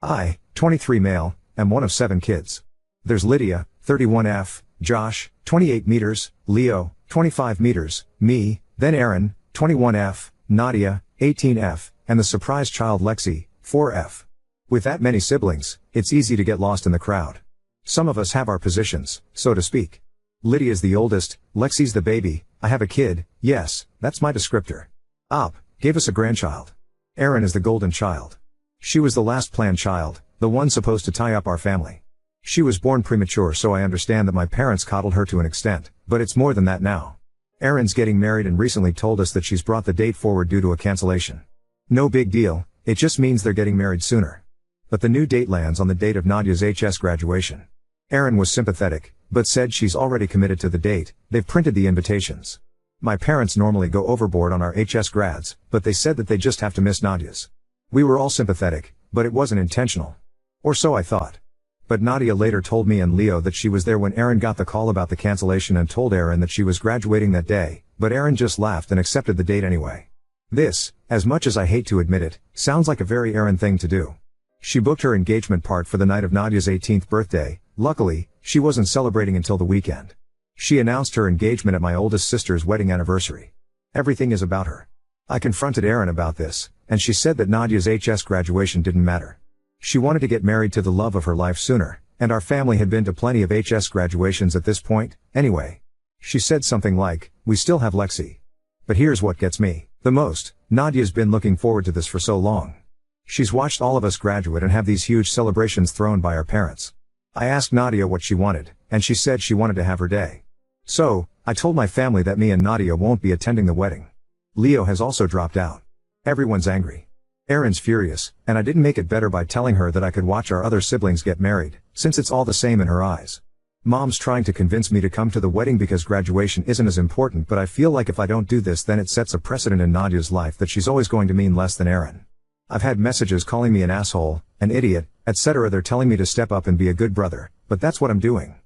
I, 23 male, am one of 7 kids. There's Lydia, 31F, Josh, 28 meters, Leo, 25 meters, me, then Aaron, 21F, Nadia, 18F, and the surprise child Lexi, 4F. With that many siblings, it's easy to get lost in the crowd. Some of us have our positions, so to speak. Lydia's the oldest, Lexi's the baby, I have a kid, yes, that's my descriptor. Op, gave us a grandchild. Aaron is the golden child. She was the last planned child, the one supposed to tie up our family. She was born premature, so I understand that my parents coddled her to an extent, but it's more than that now. Erin's getting married and recently told us that she's brought the date forward due to a cancellation. No big deal, it just means they're getting married sooner. But the new date lands on the date of Nadia's HS graduation. Erin was sympathetic, but said she's already committed to the date. They've printed the invitations. My parents normally go overboard on our HS grads, but they said that they just have to miss Nadia's. We were all sympathetic, but it wasn't intentional. Or so I thought. But Nadia later told me and Leo that she was there when Erin got the call about the cancellation and told Erin that she was graduating that day, but Erin just laughed and accepted the date anyway. This, as much as I hate to admit it, sounds like a very Erin thing to do. She booked her engagement part for the night of Nadia's 18th birthday. Luckily, she wasn't celebrating until the weekend. She announced her engagement at my oldest sister's wedding anniversary. Everything is about her. I confronted Erin about this, and she said that Nadia's HS graduation didn't matter. She wanted to get married to the love of her life sooner, and our family had been to plenty of HS graduations at this point, anyway. She said something like, "We still have Lexi." But here's what gets me the most, Nadia's been looking forward to this for so long. She's watched all of us graduate and have these huge celebrations thrown by our parents. I asked Nadia what she wanted, and she said she wanted to have her day. So, I told my family that me and Nadia won't be attending the wedding. Leo has also dropped out. Everyone's angry. Erin's furious, and I didn't make it better by telling her that I could watch our other siblings get married, since it's all the same in her eyes. Mom's trying to convince me to come to the wedding because graduation isn't as important, but I feel like if I don't do this then it sets a precedent in Nadia's life that she's always going to mean less than Erin. I've had messages calling me an asshole, an idiot, etc. They're telling me to step up and be a good brother, but that's what I'm doing.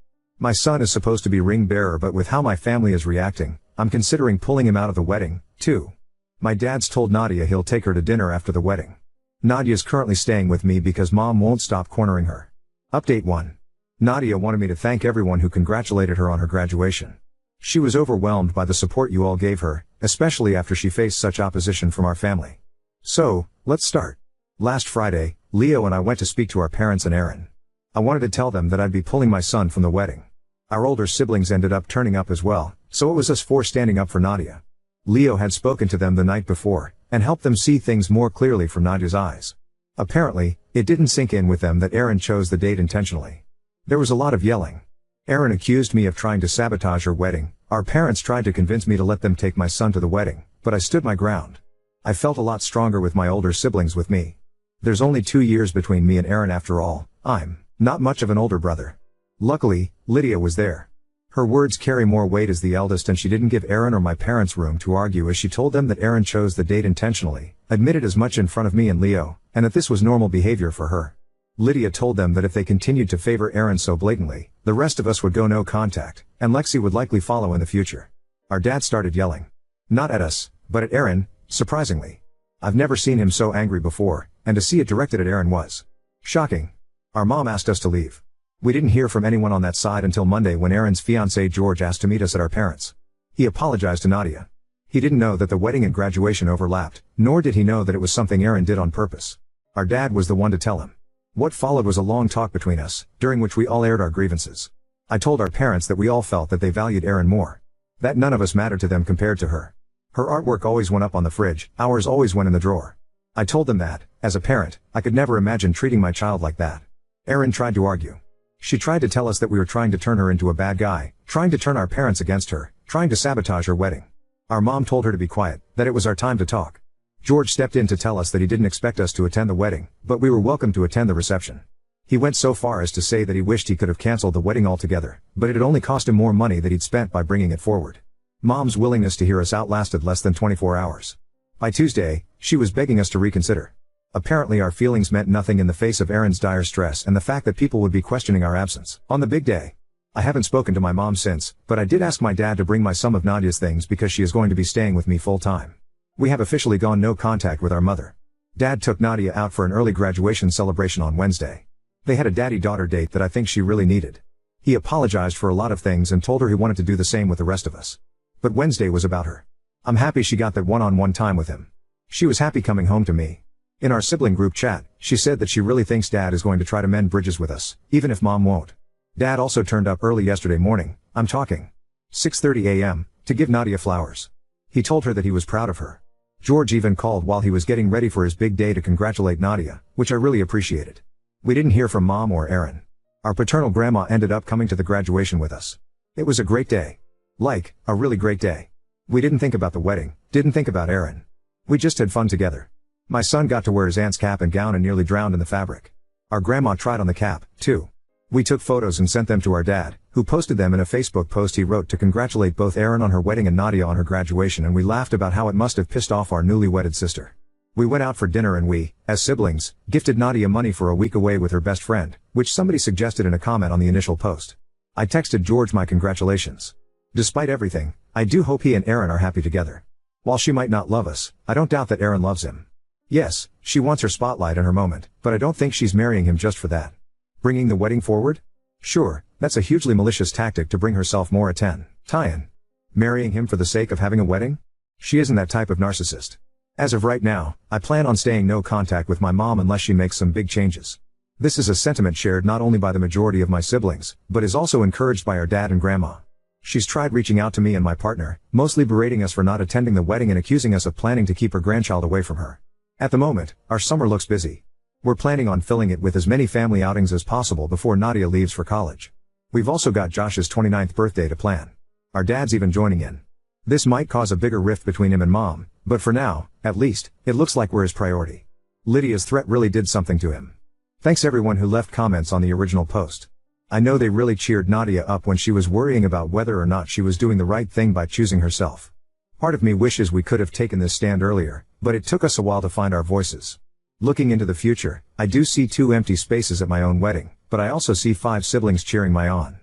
My son is supposed to be ring bearer, but with how my family is reacting, I'm considering pulling him out of the wedding, too. My dad's told Nadia he'll take her to dinner after the wedding. Nadia's currently staying with me because mom won't stop cornering her. Update 1. Nadia wanted me to thank everyone who congratulated her on her graduation. She was overwhelmed by the support you all gave her, especially after she faced such opposition from our family. So, let's start. Last Friday, Leo and I went to speak to our parents and Erin. I wanted to tell them that I'd be pulling my son from the wedding. Our older siblings ended up turning up as well, so it was us 4 standing up for Nadia. Leo had spoken to them the night before, and helped them see things more clearly from Nadia's eyes. Apparently, it didn't sink in with them that Erin chose the date intentionally. There was a lot of yelling. Erin accused me of trying to sabotage her wedding. Our parents tried to convince me to let them take my son to the wedding, but I stood my ground. I felt a lot stronger with my older siblings with me. There's only 2 years between me and Erin after all. I'm not much of an older brother. Luckily, Lydia was there. Her words carry more weight as the eldest, and she didn't give Erin or my parents room to argue as she told them that Erin chose the date intentionally, admitted as much in front of me and Leo, and that this was normal behavior for her. Lydia told them that if they continued to favor Erin so blatantly, the rest of us would go no contact, and Lexi would likely follow in the future. Our dad started yelling. Not at us, but at Erin, surprisingly. I've never seen him so angry before, and to see it directed at Erin was shocking. Our mom asked us to leave. We didn't hear from anyone on that side until Monday when Erin's fiancé George asked to meet us at our parents'. He apologized to Nadia. He didn't know that the wedding and graduation overlapped, nor did he know that it was something Erin did on purpose. Our dad was the one to tell him. What followed was a long talk between us, during which we all aired our grievances. I told our parents that we all felt that they valued Erin more. That none of us mattered to them compared to her. Her artwork always went up on the fridge, ours always went in the drawer. I told them that, as a parent, I could never imagine treating my child like that. Erin tried to argue. She tried to tell us that we were trying to turn her into a bad guy, trying to turn our parents against her, trying to sabotage her wedding. Our mom told her to be quiet, that it was our time to talk. George stepped in to tell us that he didn't expect us to attend the wedding, but we were welcome to attend the reception. He went so far as to say that he wished he could have canceled the wedding altogether, but it had only cost him more money that he'd spent by bringing it forward. Mom's willingness to hear us out lasted less than 24 hours. By Tuesday, she was begging us to reconsider. Apparently our feelings meant nothing in the face of Erin's dire stress and the fact that people would be questioning our absence on the big day. I haven't spoken to my mom since, but I did ask my dad to bring my some of Nadia's things because she is going to be staying with me full time. We have officially gone no contact with our mother. Dad took Nadia out for an early graduation celebration on Wednesday. They had a daddy-daughter date that I think she really needed. He apologized for a lot of things and told her he wanted to do the same with the rest of us. But Wednesday was about her. I'm happy she got that one-on-one time with him. She was happy coming home to me. In our sibling group chat, she said that she really thinks Dad is going to try to mend bridges with us, even if Mom won't. Dad also turned up early yesterday morning, I'm talking 6:30 a.m., to give Nadia flowers. He told her that he was proud of her. George even called while he was getting ready for his big day to congratulate Nadia, which I really appreciated. We didn't hear from Mom or Aaron. Our paternal grandma ended up coming to the graduation with us. It was a great day. Like, a really great day. We didn't think about the wedding, didn't think about Aaron. We just had fun together. My son got to wear his aunt's cap and gown and nearly drowned in the fabric. Our grandma tried on the cap, too. We took photos and sent them to our dad, who posted them in a Facebook post he wrote to congratulate both Aaron on her wedding and Nadia on her graduation, and we laughed about how it must have pissed off our newly wedded sister. We went out for dinner and we, as siblings, gifted Nadia money for a week away with her best friend, which somebody suggested in a comment on the initial post. I texted George my congratulations. Despite everything, I do hope he and Aaron are happy together. While she might not love us, I don't doubt that Aaron loves him. Yes, she wants her spotlight and her moment, but I don't think she's marrying him just for that. Bringing the wedding forward? Sure, that's a hugely malicious tactic to bring herself more tie-in. Marrying him for the sake of having a wedding? She isn't that type of narcissist. As of right now, I plan on staying no contact with my mom unless she makes some big changes. This is a sentiment shared not only by the majority of my siblings, but is also encouraged by our dad and grandma. She's tried reaching out to me and my partner, mostly berating us for not attending the wedding and accusing us of planning to keep her grandchild away from her. At the moment, our summer looks busy. We're planning on filling it with as many family outings as possible before Nadia leaves for college. We've also got Josh's 29th birthday to plan. Our dad's even joining in. This might cause a bigger rift between him and Mom, but for now, at least, it looks like we're his priority. Lydia's threat really did something to him. Thanks everyone who left comments on the original post. I know they really cheered Nadia up when she was worrying about whether or not she was doing the right thing by choosing herself. Part of me wishes we could have taken this stand earlier, but it took us a while to find our voices. Looking into the future, I do see 2 empty spaces at my own wedding, but I also see 5 siblings cheering my on.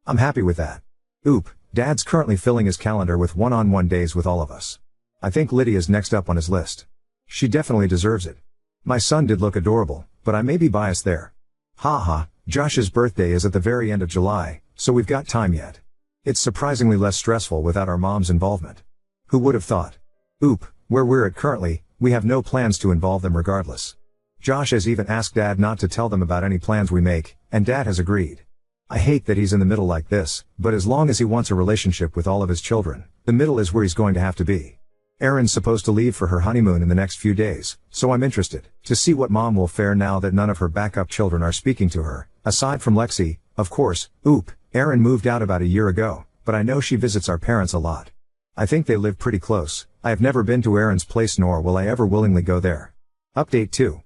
I'm happy with that. Oop, Dad's currently filling his calendar with one-on-one days with all of us. I think Lydia's next up on his list. She definitely deserves it. My son did look adorable, but I may be biased there. Haha, Josh's birthday is at the very end of July, so we've got time yet. It's surprisingly less stressful without our mom's involvement. Who would have thought? Oop, where we're at currently, we have no plans to involve them regardless. Josh has even asked Dad not to tell them about any plans we make, and Dad has agreed. I hate that he's in the middle like this, but as long as he wants a relationship with all of his children, the middle is where he's going to have to be. Erin's supposed to leave for her honeymoon in the next few days, so I'm interested to see what Mom will fare now that none of her backup children are speaking to her, aside from Lexi, of course. Oop, Erin moved out about a year ago, but I know she visits our parents a lot. I think they live pretty close. I have never been to Erin's place nor will I ever willingly go there. Update 2.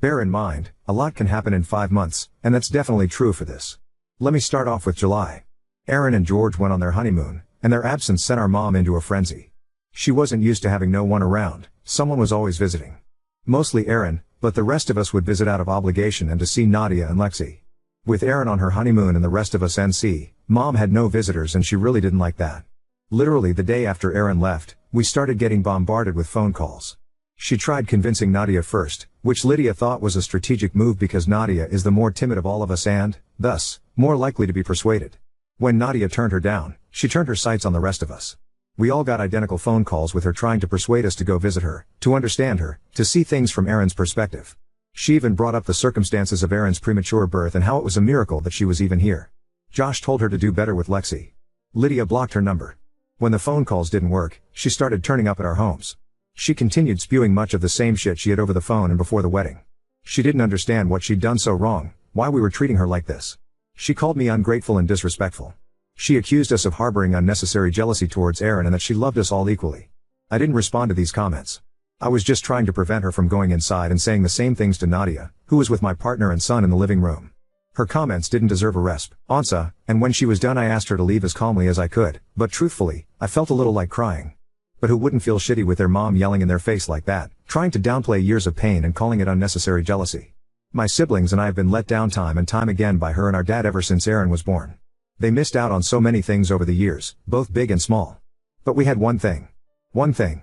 Bear in mind, a lot can happen in 5 months, and that's definitely true for this. Let me start off with July. Erin and George went on their honeymoon, and their absence sent our mom into a frenzy. She wasn't used to having no one around, someone was always visiting. Mostly Erin, but the rest of us would visit out of obligation and to see Nadia and Lexi. With Erin on her honeymoon and the rest of us NC, Mom had no visitors and she really didn't like that. Literally the day after Erin left, we started getting bombarded with phone calls. She tried convincing Nadia first, which Lydia thought was a strategic move because Nadia is the more timid of all of us and, thus, more likely to be persuaded. When Nadia turned her down, she turned her sights on the rest of us. We all got identical phone calls with her trying to persuade us to go visit her, to understand her, to see things from Erin's perspective. She even brought up the circumstances of Erin's premature birth and how it was a miracle that she was even here. Josh told her to do better with Lexi. Lydia blocked her number. When the phone calls didn't work, she started turning up at our homes. She continued spewing much of the same shit she had over the phone and before the wedding. She didn't understand what she'd done so wrong, why we were treating her like this. She called me ungrateful and disrespectful. She accused us of harboring unnecessary jealousy towards Erin and that she loved us all equally. I didn't respond to these comments. I was just trying to prevent her from going inside and saying the same things to Nadia, who was with my partner and son in the living room. Her comments didn't deserve a response, and when she was done I asked her to leave as calmly as I could, but truthfully, I felt a little like crying. But who wouldn't feel shitty with their mom yelling in their face like that, trying to downplay years of pain and calling it unnecessary jealousy? My siblings and I have been let down time and time again by her and our dad ever since Erin was born. They missed out on so many things over the years, both big and small. But we had one thing. One thing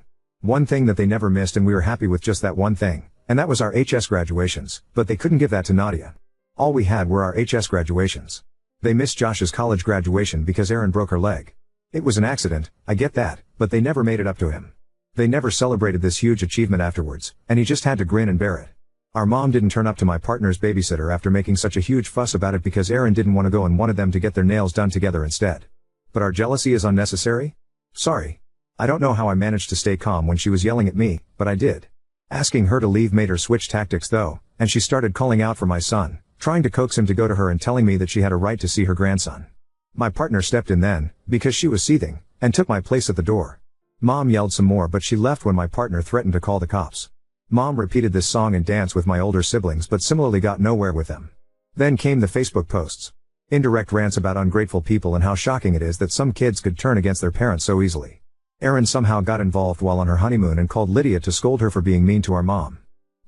that they never missed, and we were happy with just that one thing, And that was our HS graduations, but they couldn't give that to Nadia. All we had were our HS graduations. They missed Josh's college graduation because Erin broke her leg. It was an accident, I get that, but they never made it up to him. They never celebrated this huge achievement afterwards, and he just had to grin and bear it. Our mom didn't turn up to my partner's babysitter after making such a huge fuss about it because Erin didn't want to go and wanted them to get their nails done together instead. But our jealousy is unnecessary? Sorry. I don't know how I managed to stay calm when she was yelling at me, but I did. Asking her to leave made her switch tactics though, and she started calling out for my son, trying to coax him to go to her and telling me that she had a right to see her grandson. My partner stepped in then, because she was seething, and took my place at the door. Mom yelled some more but she left when my partner threatened to call the cops. Mom repeated this song and dance with my older siblings but similarly got nowhere with them. Then came the Facebook posts. Indirect rants about ungrateful people and how shocking it is that some kids could turn against their parents so easily. Erin somehow got involved while on her honeymoon and called Lydia to scold her for being mean to our mom.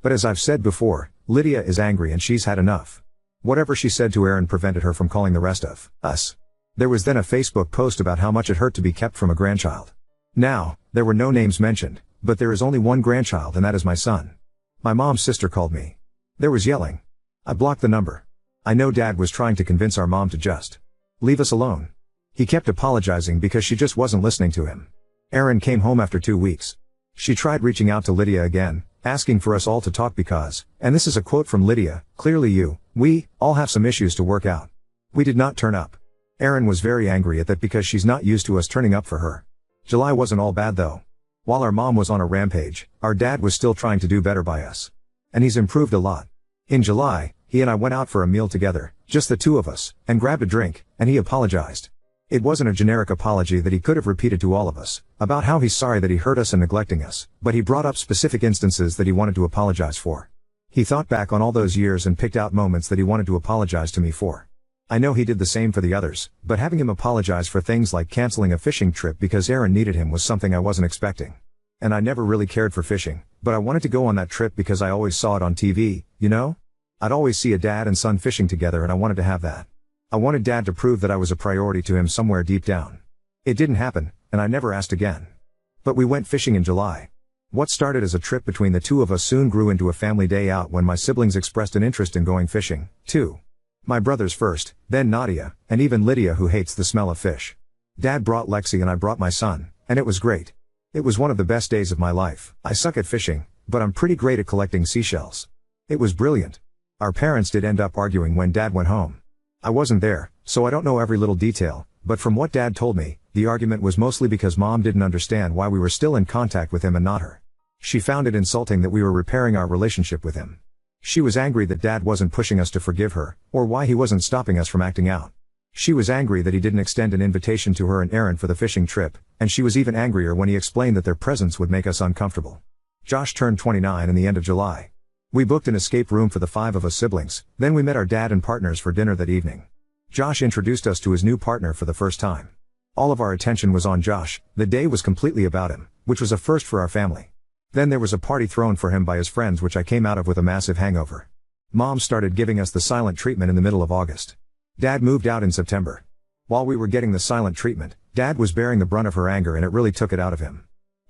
But as I've said before, Lydia is angry and she's had enough. Whatever she said to Erin prevented her from calling the rest of us. There was then a Facebook post about how much it hurt to be kept from a grandchild. Now, there were no names mentioned, but there is only one grandchild and that is my son. My mom's sister called me. There was yelling. I blocked the number. I know Dad was trying to convince our mom to just leave us alone. He kept apologizing because she just wasn't listening to him. Erin came home after 2 weeks. She tried reaching out to Lydia again, asking for us all to talk because, and this is a quote from Lydia, clearly we all have some issues to work out. We did not turn up. Erin was very angry at that because she's not used to us turning up for her. July wasn't all bad though. While our mom was on a rampage, our dad was still trying to do better by us. And he's improved a lot. In July, he and I went out for a meal together, just the two of us, and grabbed a drink, and he apologized. It wasn't a generic apology that he could have repeated to all of us, about how he's sorry that he hurt us and neglecting us, but he brought up specific instances that he wanted to apologize for. He thought back on all those years and picked out moments that he wanted to apologize to me for. I know he did the same for the others, but having him apologize for things like canceling a fishing trip because Erin needed him was something I wasn't expecting. And I never really cared for fishing, but I wanted to go on that trip because I always saw it on TV, you know? I'd always see a dad and son fishing together and I wanted to have that. I wanted Dad to prove that I was a priority to him somewhere deep down. It didn't happen, and I never asked again. But we went fishing in July. What started as a trip between the two of us soon grew into a family day out when my siblings expressed an interest in going fishing, too. My brothers first, then Nadia, and even Lydia who hates the smell of fish. Dad brought Lexi and I brought my son, and it was great. It was one of the best days of my life. I suck at fishing, but I'm pretty great at collecting seashells. It was brilliant. Our parents did end up arguing when Dad went home. I wasn't there, so I don't know every little detail, but from what Dad told me, the argument was mostly because Mom didn't understand why we were still in contact with him and not her. She found it insulting that we were repairing our relationship with him. She was angry that Dad wasn't pushing us to forgive her, or why he wasn't stopping us from acting out. She was angry that he didn't extend an invitation to her and Erin for the fishing trip, and she was even angrier when he explained that their presence would make us uncomfortable. Josh turned 29 in the end of July. We booked an escape room for the 5 of us siblings, then we met our dad and partners for dinner that evening. Josh introduced us to his new partner for the first time. All of our attention was on Josh, the day was completely about him, which was a first for our family. Then there was a party thrown for him by his friends which I came out of with a massive hangover. Mom started giving us the silent treatment in the middle of August. Dad moved out in September. While we were getting the silent treatment, Dad was bearing the brunt of her anger and it really took it out of him.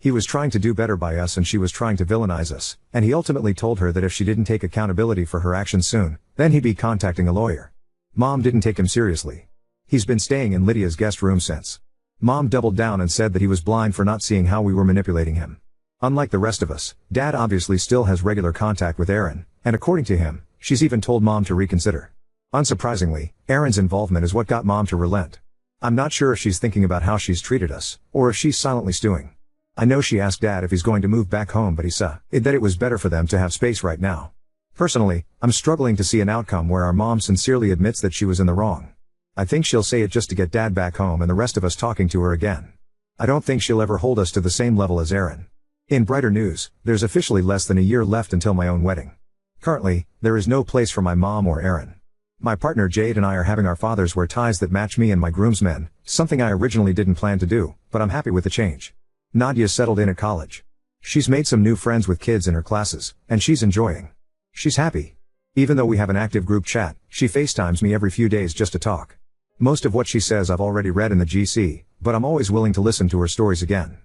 He was trying to do better by us and she was trying to villainize us, and he ultimately told her that if she didn't take accountability for her actions soon, then he'd be contacting a lawyer. Mom didn't take him seriously. He's been staying in Lydia's guest room since. Mom doubled down and said that he was blind for not seeing how we were manipulating him. Unlike the rest of us, Dad obviously still has regular contact with Erin, and according to him, she's even told Mom to reconsider. Unsurprisingly, Erin's involvement is what got Mom to relent. I'm not sure if she's thinking about how she's treated us, or if she's silently stewing. I know she asked Dad if he's going to move back home but he said that it was better for them to have space right now. Personally, I'm struggling to see an outcome where our mom sincerely admits that she was in the wrong. I think she'll say it just to get Dad back home and the rest of us talking to her again. I don't think she'll ever hold us to the same level as Erin. In brighter news, there's officially less than a year left until my own wedding. Currently, there is no place for my mom or Erin. My partner Jade and I are having our fathers wear ties that match me and my groomsmen, something I originally didn't plan to do, but I'm happy with the change. Nadia's settled in at college. She's made some new friends with kids in her classes, and she's enjoying. She's happy. Even though we have an active group chat, she FaceTimes me every few days just to talk. Most of what she says I've already read in the GC, but I'm always willing to listen to her stories again.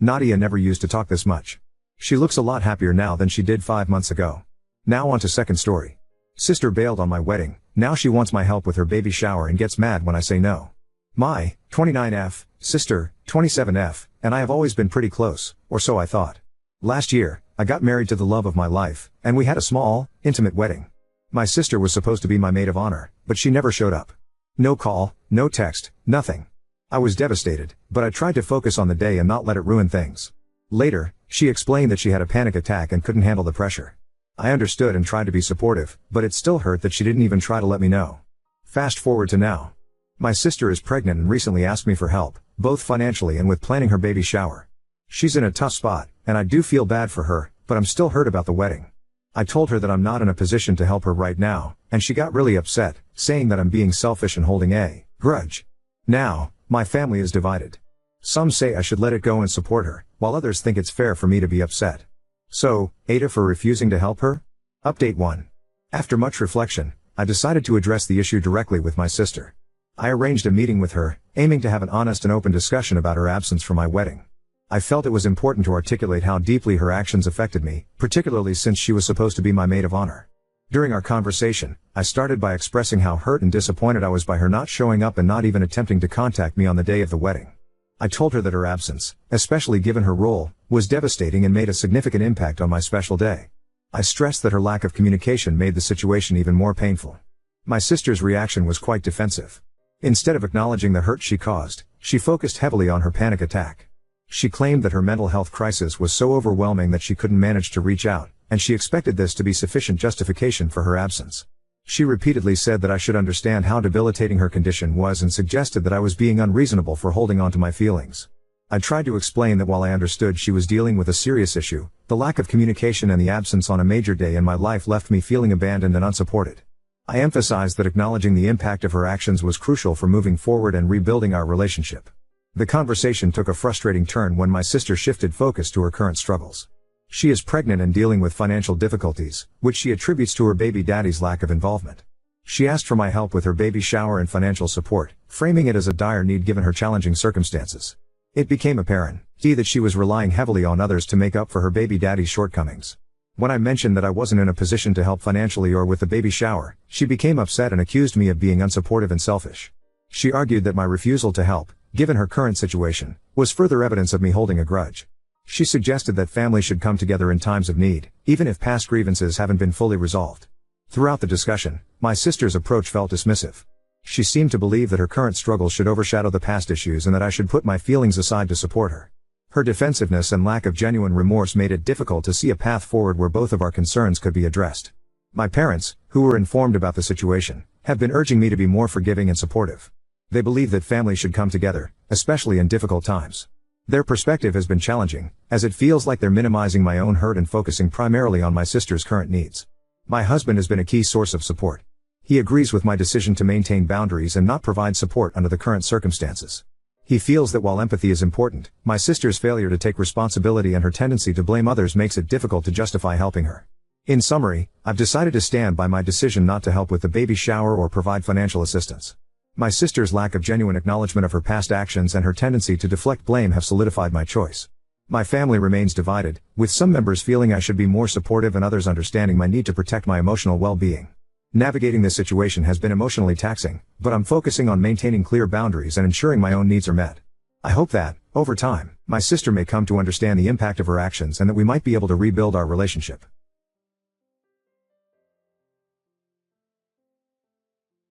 Nadia never used to talk this much. She looks a lot happier now than she did 5 months ago. Now on to second story. Sister bailed on my wedding, now she wants my help with her baby shower and gets mad when I say no. My, 29F, sister, 27F, and I have always been pretty close, or so I thought. Last year, I got married to the love of my life, and we had a small, intimate wedding. My sister was supposed to be my maid of honor, but she never showed up. No call, no text, nothing. I was devastated, but I tried to focus on the day and not let it ruin things. Later, she explained that she had a panic attack and couldn't handle the pressure. I understood and tried to be supportive, but it still hurt that she didn't even try to let me know. Fast forward to now. My sister is pregnant and recently asked me for help, both financially and with planning her baby shower. She's in a tough spot, and I do feel bad for her, but I'm still hurt about the wedding. I told her that I'm not in a position to help her right now, and she got really upset, saying that I'm being selfish and holding a grudge. Now, my family is divided. Some say I should let it go and support her, while others think it's fair for me to be upset. So, Ada for refusing to help her? Update 1. After much reflection, I decided to address the issue directly with my sister. I arranged a meeting with her, aiming to have an honest and open discussion about her absence from my wedding. I felt it was important to articulate how deeply her actions affected me, particularly since she was supposed to be my maid of honor. During our conversation, I started by expressing how hurt and disappointed I was by her not showing up and not even attempting to contact me on the day of the wedding. I told her that her absence, especially given her role, was devastating and made a significant impact on my special day. I stressed that her lack of communication made the situation even more painful. My sister's reaction was quite defensive. Instead of acknowledging the hurt she caused, she focused heavily on her panic attack. She claimed that her mental health crisis was so overwhelming that she couldn't manage to reach out, and she expected this to be sufficient justification for her absence. She repeatedly said that I should understand how debilitating her condition was and suggested that I was being unreasonable for holding on to my feelings. I tried to explain that while I understood she was dealing with a serious issue, the lack of communication and the absence on a major day in my life left me feeling abandoned and unsupported. I emphasized that acknowledging the impact of her actions was crucial for moving forward and rebuilding our relationship. The conversation took a frustrating turn when my sister shifted focus to her current struggles. She is pregnant and dealing with financial difficulties, which she attributes to her baby daddy's lack of involvement. She asked for my help with her baby shower and financial support, framing it as a dire need given her challenging circumstances. It became apparent that she was relying heavily on others to make up for her baby daddy's shortcomings. When I mentioned that I wasn't in a position to help financially or with the baby shower, she became upset and accused me of being unsupportive and selfish. She argued that my refusal to help, given her current situation, was further evidence of me holding a grudge. She suggested that families should come together in times of need, even if past grievances haven't been fully resolved. Throughout the discussion, my sister's approach felt dismissive. She seemed to believe that her current struggles should overshadow the past issues and that I should put my feelings aside to support her. Her defensiveness and lack of genuine remorse made it difficult to see a path forward where both of our concerns could be addressed. My parents, who were informed about the situation, have been urging me to be more forgiving and supportive. They believe that families should come together, especially in difficult times. Their perspective has been challenging, as it feels like they're minimizing my own hurt and focusing primarily on my sister's current needs. My husband has been a key source of support. He agrees with my decision to maintain boundaries and not provide support under the current circumstances. He feels that while empathy is important, my sister's failure to take responsibility and her tendency to blame others makes it difficult to justify helping her. In summary, I've decided to stand by my decision not to help with the baby shower or provide financial assistance. My sister's lack of genuine acknowledgement of her past actions and her tendency to deflect blame have solidified my choice. My family remains divided, with some members feeling I should be more supportive and others understanding my need to protect my emotional well-being. Navigating this situation has been emotionally taxing, but I'm focusing on maintaining clear boundaries and ensuring my own needs are met. I hope that, over time, my sister may come to understand the impact of her actions and that we might be able to rebuild our relationship.